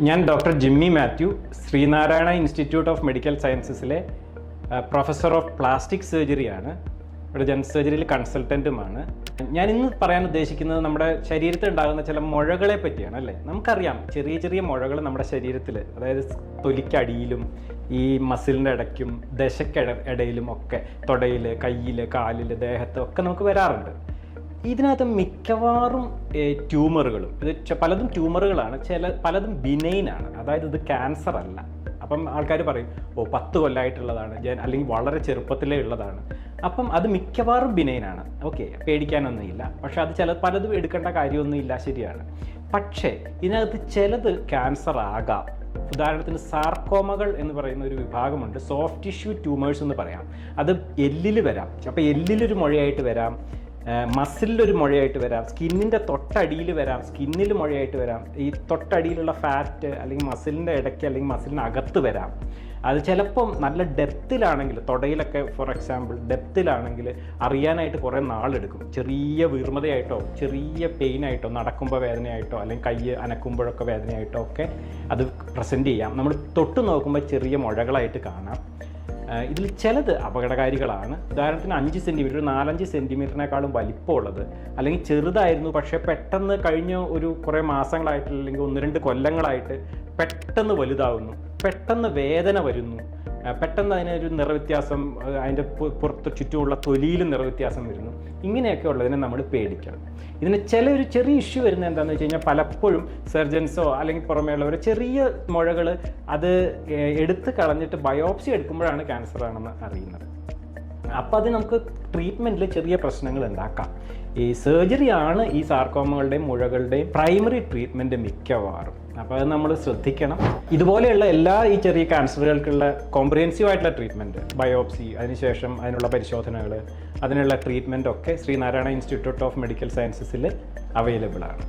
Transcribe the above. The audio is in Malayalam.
ഞാൻ doctor Jimmy Mathew, Sree Narayana institute of medical സയൻസസിലെ പ്രൊഫസർ ഓഫ് പ്ലാസ്റ്റിക് സർജറിയാണ്. ഇവിടെ ജനറൽ സർജറിയിൽ കൺസൾട്ടൻറ്റുമാണ്. ഞാൻ ഇന്ന് പറയാൻ ഉദ്ദേശിക്കുന്നത് നമ്മുടെ ശരീരത്തിൽ ഉണ്ടാകുന്ന ചില മുഴകളെ പറ്റിയാണ്. അല്ലേ, നമുക്കറിയാം ചെറിയ ചെറിയ മുഴകൾ നമ്മുടെ ശരീരത്തിൽ, അതായത് തൊലിക്കടിയിലും ഈ മസിലിൻ്റെ ഇടയ്ക്കും ദശയ്ക്കിടയിലും ഒക്കെ, തൊടയിൽ, കയ്യിൽ, കാലിൽ, ദേഹത്ത് ഒക്കെ നമുക്ക് വരാറുണ്ട്. ഇതിനകത്ത് മിക്കവാറും ട്യൂമറുകളും, ഇത് പലതും ട്യൂമറുകളാണ്, പലതും ബിനൈനാണ്, അതായത് ഇത് ക്യാൻസർ അല്ല. അപ്പം ആൾക്കാർ പറയും 10 കൊല്ലമായിട്ടുള്ളതാണ്, അല്ലെങ്കിൽ വളരെ ചെറുപ്പത്തിലേ ഉള്ളതാണ്. അപ്പം അത് മിക്കവാറും ബിനൈനാണ്. ഓക്കെ, പേടിക്കാനൊന്നുമില്ല. പക്ഷെ അത് പലതും എടുക്കേണ്ട കാര്യമൊന്നുമില്ല, ശരിയാണ്. പക്ഷേ ഇതിനകത്ത് ചിലത് ക്യാൻസർ ആകാം. ഉദാഹരണത്തിന് സാർക്കോമകൾ എന്ന് പറയുന്ന ഒരു വിഭാഗമുണ്ട്, സോഫ്റ്റ് ടിഷ്യൂ ട്യൂമേഴ്സ് എന്ന് പറയാം. അത് എല്ലിൽ വരാം. അപ്പോൾ എല്ലിലൊരു മുഴയായിട്ട് വരാം, മസിലിലൊരു മുഴയായിട്ട് വരാം, സ്കിന്നിൻ്റെ തൊട്ടടിയിൽ വരാം, സ്കിന്നിൽ മുഴയായിട്ട് വരാം, ഈ തൊട്ടടിയിലുള്ള ഫാറ്റ് അല്ലെങ്കിൽ മസിലിൻ്റെ ഇടയ്ക്ക് അല്ലെങ്കിൽ മസിലിനകത്ത് വരാം. അത് ചിലപ്പം നല്ല ഡെപ്തിലാണെങ്കിൽ, തൊടയിലൊക്കെ ഫോർ എക്സാമ്പിൾ ഡെപ്തിലാണെങ്കിൽ അറിയാനായിട്ട് കുറേ നാളെടുക്കും. ചെറിയ വീർമതയായിട്ടോ ചെറിയ പെയിനായിട്ടോ, നടക്കുമ്പോൾ വേദനയായിട്ടോ അല്ലെങ്കിൽ കൈ അനക്കുമ്പോഴൊക്കെ വേദനയായിട്ടോ ഒക്കെ അത് പ്രസൻറ്റ് ചെയ്യാം. നമ്മൾ തൊട്ട് നോക്കുമ്പോൾ ചെറിയ മുഴകളായിട്ട് കാണാം. ഇതിൽ ചിലത് അപകടകാരികളാണ്. ഉദാഹരണത്തിന് 5 സെൻറ്റിമീറ്റർ, 4-5 സെൻറ്റിമീറ്ററിനേക്കാളും വലിപ്പമുള്ളത്, അല്ലെങ്കിൽ ചെറുതായിരുന്നു പക്ഷേ പെട്ടെന്ന് കഴിഞ്ഞ കുറേ മാസങ്ങളായിട്ട് അല്ലെങ്കിൽ 1-2 കൊല്ലങ്ങളായിട്ട് പെട്ടെന്ന് വലുതാവുന്നു, പെട്ടെന്ന് വേദന വരുന്നു, പെട്ടെന്ന് അതിനൊരു നിറവ്യത്യാസം, അതിൻ്റെ പുറത്ത് ചുറ്റുമുള്ള തൊലിയിലും നിറവ്യത്യാസം വരുന്നു. ഇങ്ങനെയൊക്കെ ഉള്ളതിനെ നമ്മൾ പേടിക്കണം. ഇതിന് ഒരു ചെറിയ ഇഷ്യൂ വരുന്നത് എന്താണെന്ന് വെച്ച് കഴിഞ്ഞാൽ, പലപ്പോഴും സർജൻസോ അല്ലെങ്കിൽ പുറമേയുള്ളവർ ചെറിയ മുഴകൾ അത് എടുത്ത് കളഞ്ഞിട്ട് ബയോപ്സി എടുക്കുമ്പോഴാണ് ക്യാൻസർ ആണെന്ന് അറിയുന്നത്. അപ്പോൾ അത് നമുക്ക് ട്രീറ്റ്മെൻറ്റിൽ ചെറിയ പ്രശ്നങ്ങൾ ഉണ്ടാക്കാം. ഈ സർജറിയാണ് ഈ സാർക്കോമകളുടെയും മുഴകളുടെയും പ്രൈമറി ട്രീറ്റ്മെൻറ്റ് മിക്കവാറും. അപ്പോൾ അത് നമ്മൾ ശ്രദ്ധിക്കണം. ഇതുപോലെയുള്ള ഈ ചെറിയ ക്യാൻസറുകൾക്കുള്ള കോംപ്രിഹെൻസീവ് ആയിട്ടുള്ള ട്രീറ്റ്മെൻറ്റ്, ബയോപ്സി, അതിനുശേഷം അതിനുള്ള പരിശോധനകൾ, അതിനുള്ള ട്രീറ്റ്മെൻറ്റ് ഒക്കെ ശ്രീനാരായണ ഇൻസ്റ്റിറ്റ്യൂട്ട് ഓഫ് മെഡിക്കൽ സയൻസസിൽ അവൈലബിൾ ആണ്.